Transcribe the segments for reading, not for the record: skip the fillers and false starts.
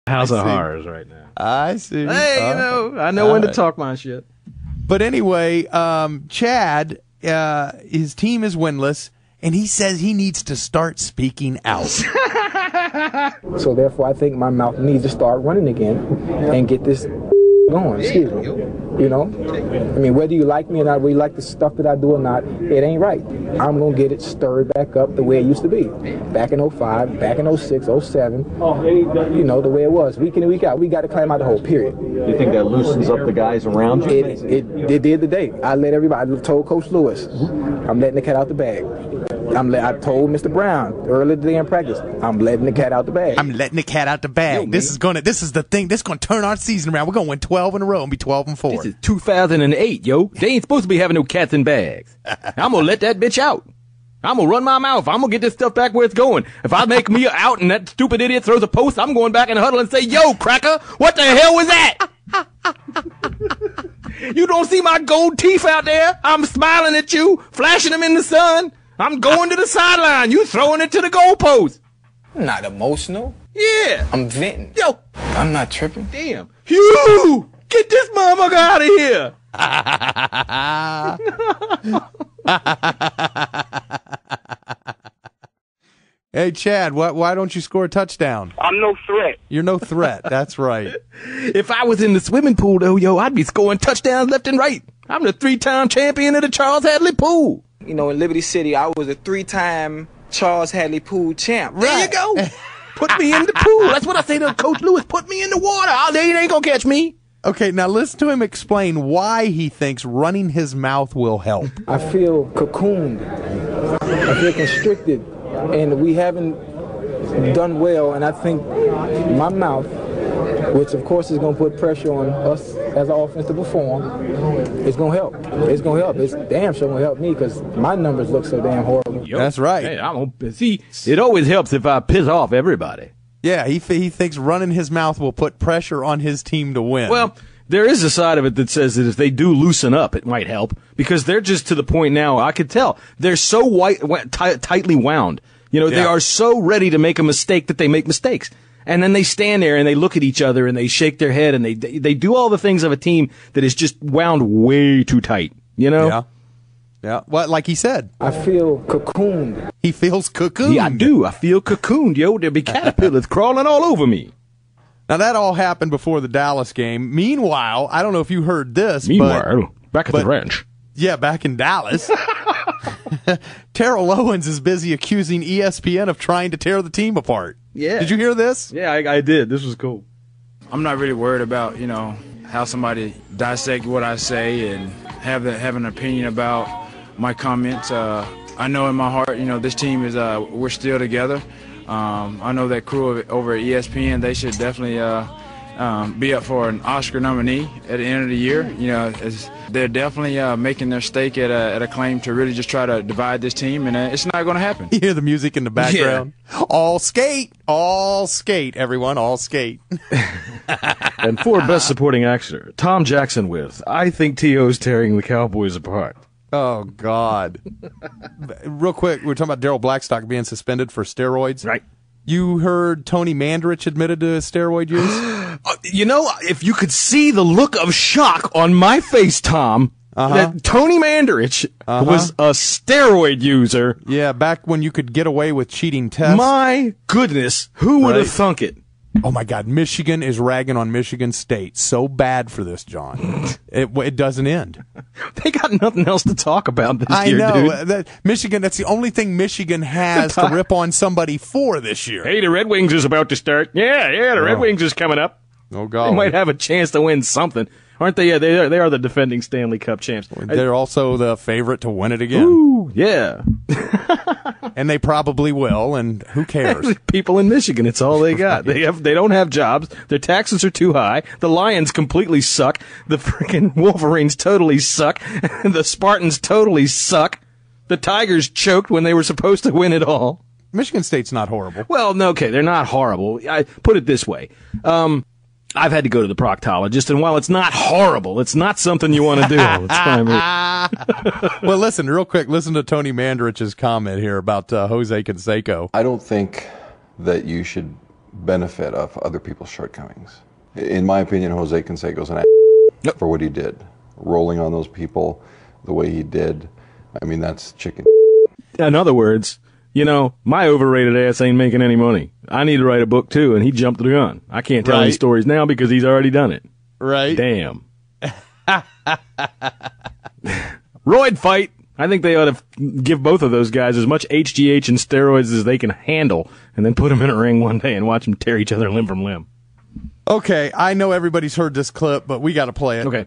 House of Horrors right now. I see. Hey, I know when to talk my shit. But anyway, Chad, his team is winless, and he says he needs to start speaking out. So therefore, I think my mouth needs to start running again and get this going. Excuse me. You know, I mean, whether you like me or not, whether you like the stuff that I do or not, it ain't right. I'm gonna get it stirred back up the way it used to be, back in 05, back in 06, 07. You know, the way it was, week in and week out. We got to climb out the whole period. You think that loosens up the guys around you? It did today. I let everybody. I told Coach Lewis, I'm letting the cat out the bag. I told Mr. Brown earlier today in practice, I'm letting the cat out the bag. I'm letting the cat out the bag. Yo, this is the thing. This is gonna turn our season around. We're gonna win 12 in a row and be 12-4. This is 2008, yo. They ain't supposed to be having no cats in bags. I'm gonna let that bitch out. I'm gonna run my mouth. I'm gonna get this stuff back where it's going. If I make me out and that stupid idiot throws a post, I'm going back in the huddle and say, yo, cracker, what the hell was that? You don't see my gold teeth out there? I'm smiling at you, flashing them in the sun. I'm going to the sideline. You throwing it to the goalpost. I'm not emotional. Yeah. I'm venting. Yo. I'm not tripping. Damn. Hugh! Get this motherfucker out of here. Hey, Chad, why don't you score a touchdown? I'm no threat. You're no threat. That's right. If I was in the swimming pool, though, yo, I'd be scoring touchdowns left and right. I'm the 3-time champion of the Charles Hadley Pool. You know, in Liberty City, I was a 3-time Charles Hadley Pool champ. There you go. Put me in the pool. That's what I say to Coach Lewis. Put me in the water. They ain't gonna catch me. Okay, now listen to him explain why he thinks running his mouth will help. I feel cocooned. I feel constricted. And we haven't done well. And I think my mouth, which of course is going to put pressure on us as an offense to perform, is going to help. It's going to help. It's damn sure going to help me because my numbers look so damn horrible. Yo, that's right. Hey, see, it always helps if I piss off everybody. Yeah, he thinks running his mouth will put pressure on his team to win. Well, there is a side of it that says that if they do loosen up, it might help because they're just to the point now. I could tell they're so tightly wound. You know, they are so ready to make a mistake that they make mistakes. And then they stand there and they look at each other and they shake their head and they do all the things of a team that is just wound way too tight. You know? Yeah. Yeah. Well, like he said. I feel cocooned. He feels cocooned. Yeah, I do. I feel cocooned, yo. There'll be caterpillars crawling all over me. Now, that all happened before the Dallas game. Meanwhile, I don't know if you heard this. Back at the ranch. Yeah, back in Dallas. Terrell Owens is busy accusing ESPN of trying to tear the team apart. Yeah. Did you hear this? Yeah, I did. This was cool. I'm not really worried about, how somebody dissect what I say and have an opinion about my comments. I know in my heart, this team is, we're still together. I know that crew over at ESPN, they should definitely be up for an Oscar nominee at the end of the year. They're definitely making their stake at a claim to really just try to divide this team, and it's not going to happen. You hear the music in the background? Yeah. All skate, everyone, all skate. And for Best Supporting Actor, Tom Jackson with I Think T.O.'s Tearing the Cowboys Apart. Oh, God. Real quick, we're talking about Daryl Blackstock being suspended for steroids. Right. You heard Tony Mandarich admitted to his steroid use? If you could see the look of shock on my face, Tom, that Tony Mandarich was a steroid user. Yeah, back when you could get away with cheating tests. My goodness, who would have thunk it? Oh, my God. Michigan is ragging on Michigan State. So bad for this, John. It doesn't end. They got nothing else to talk about this year, I know. dude. Michigan, that's the only thing Michigan has to rip on somebody for this year. Hey, the Red Wings is about to start. Yeah, the Red Wings is coming up. Oh, God. They might have a chance to win something. Aren't they? Yeah, they are the defending Stanley Cup champs. They're also the favorite to win it again. Ooh, yeah. And they probably will, and who cares? People in Michigan, it's all they got. They don't have jobs. Their taxes are too high. The Lions completely suck. The freaking Wolverines totally suck. The Spartans totally suck. The Tigers choked when they were supposed to win it all. Michigan State's not horrible. Well, no, okay, they're not horrible. I put it this way. I've had to go to the proctologist, and while it's not horrible, it's not something you want to do all the time. Well, listen, real quick, listen to Tony Mandarich's comment here about Jose Canseco. I don't think that you should benefit of other people's shortcomings. In my opinion, Jose Canseco's an for what he did. Rolling on those people the way he did. I mean, that's chicken. In other words, my overrated ass ain't making any money. I need to write a book too, and he jumped the gun. I can't tell any stories now because he's already done it. Right. Damn. Roid fight. I think they ought to give both of those guys as much HGH and steroids as they can handle, and then put them in a ring one day and watch them tear each other limb from limb. Okay, I know everybody's heard this clip, but we got to play it. Okay.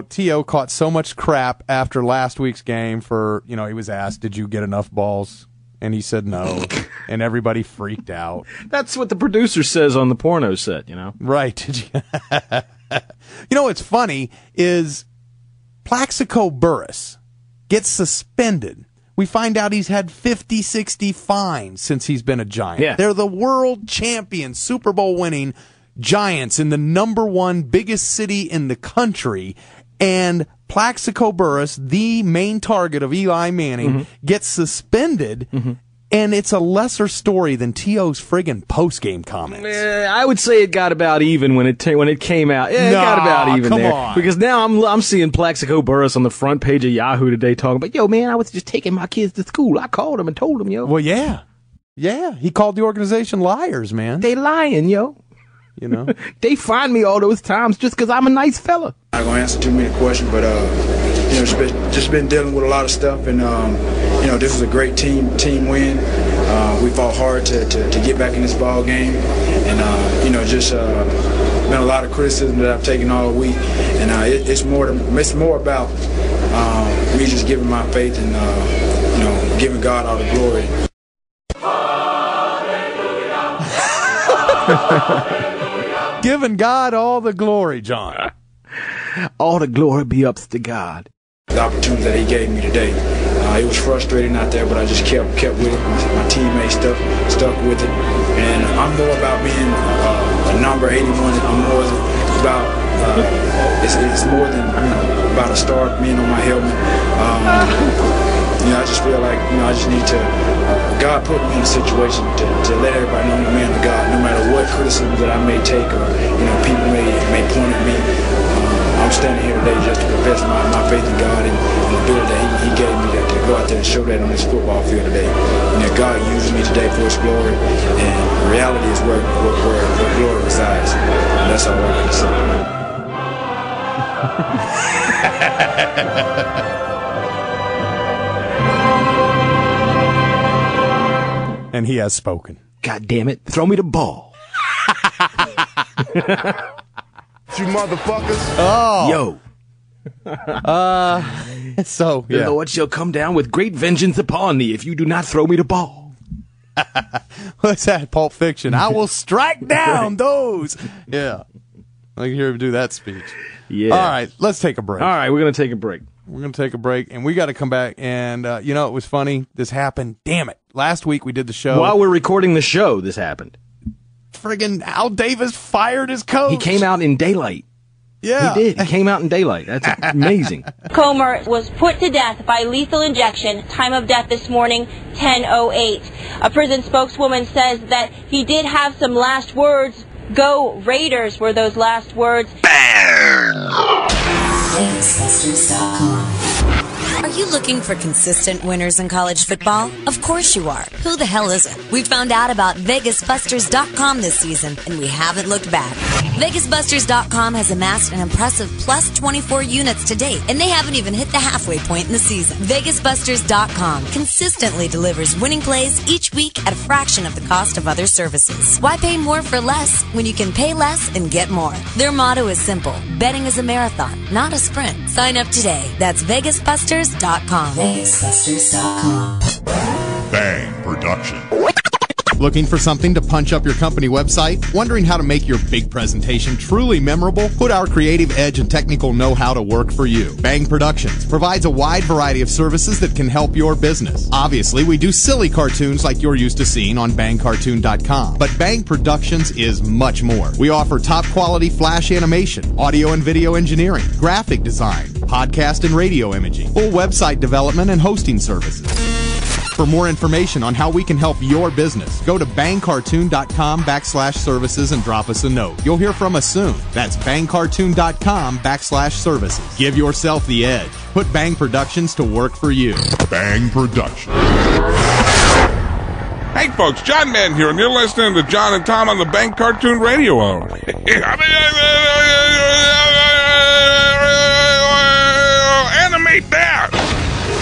T.O. caught so much crap after last week's game for, he was asked, did you get enough balls? And he said no, and everybody freaked out. That's what the producer says on the porno set, Right. What's funny is Plaxico Burress gets suspended. We find out he's had 50, 60 fines since he's been a Giant. Yeah. They're the world champion, Super Bowl winning Giants in the number one biggest city in the country. And Plaxico Burress, the main target of Eli Manning, gets suspended. And it's a lesser story than T.O.'s friggin' post-game comments. I would say it got about even when it came out. It got about even there. On. Because now I'm seeing Plaxico Burress on the front page of Yahoo today talking about, yo, man, I was just taking my kids to school. I called them and told them, yo. Well, yeah. Yeah, he called the organization liars, man. They lying, yo. They find me all those times just because I'm a nice fella. I'm not going to answer too many questions, but, just been dealing with a lot of stuff, and, this is a great team win. We fought hard to get back in this ball game, and, been a lot of criticism that I've taken all week, and it's more about me just giving my faith and, giving God all the glory. Giving God all the glory, John. All the glory be ups to God. The opportunity that he gave me today, it was frustrating out there, but I just kept with it. My teammates stuck with it, and I'm more about being a number 81. I'm more about it's more than about a star being on my helmet. I just feel like I just need to. God put me in a situation to let everybody know I'm a man of God, no matter what criticism that I may take or people may point at me. I'm standing here today just to confess my faith in God and the ability that He gave me to go out there and show that on this football field today. God used me today for His glory, and reality is where glory resides. And that's all I can say. And he has spoken. God damn it. Throw me the ball. You motherfuckers. Oh. Yo. So, yeah. The Lord shall come down with great vengeance upon thee if you do not throw me the ball. What's that? Pulp Fiction. I will strike down those. Yeah. I can hear him do that speech. Yeah. All right. Let's take a break. All right. We're going to take a break. We're going to take a break, and we got to come back. And, it was funny. This happened. Damn it. Last week we did the show. While we're recording the show, this happened. Friggin' Al Davis fired his coach. He came out in daylight. Yeah. He did. He came out in daylight. That's amazing. Comer was put to death by lethal injection. Time of death this morning, 10:08. A prison spokeswoman says that he did have some last words. Go Raiders were those last words. Are you looking for consistent winners in college football? Of course you are. Who the hell isn't? We found out about VegasBusters.com this season, and we haven't looked back. VegasBusters.com has amassed an impressive plus 24 units to date, and they haven't even hit the halfway point in the season. VegasBusters.com consistently delivers winning plays each week at a fraction of the cost of other services. Why pay more for less when you can pay less and get more? Their motto is simple. Betting is a marathon, not a sprint. Sign up today. That's VegasBusters.com. VegasBusters.com. Bang Production. Looking for something to punch up your company website? Wondering how to make your big presentation truly memorable? Put our creative edge and technical know-how to work for you. Bang Productions provides a wide variety of services that can help your business. Obviously, we do silly cartoons like you're used to seeing on bangcartoon.com. But Bang Productions is much more. We offer top-quality flash animation, audio and video engineering, graphic design, podcast and radio imaging, full website development and hosting services. For more information on how we can help your business, go to bangcartoon.com/services and drop us a note. You'll hear from us soon. That's bangcartoon.com/services. Give yourself the edge. Put Bang Productions to work for you. Bang Productions. Hey folks, John Madden here, and you're listening to John and Tom on the Bang Cartoon Radio Hour. Animate that!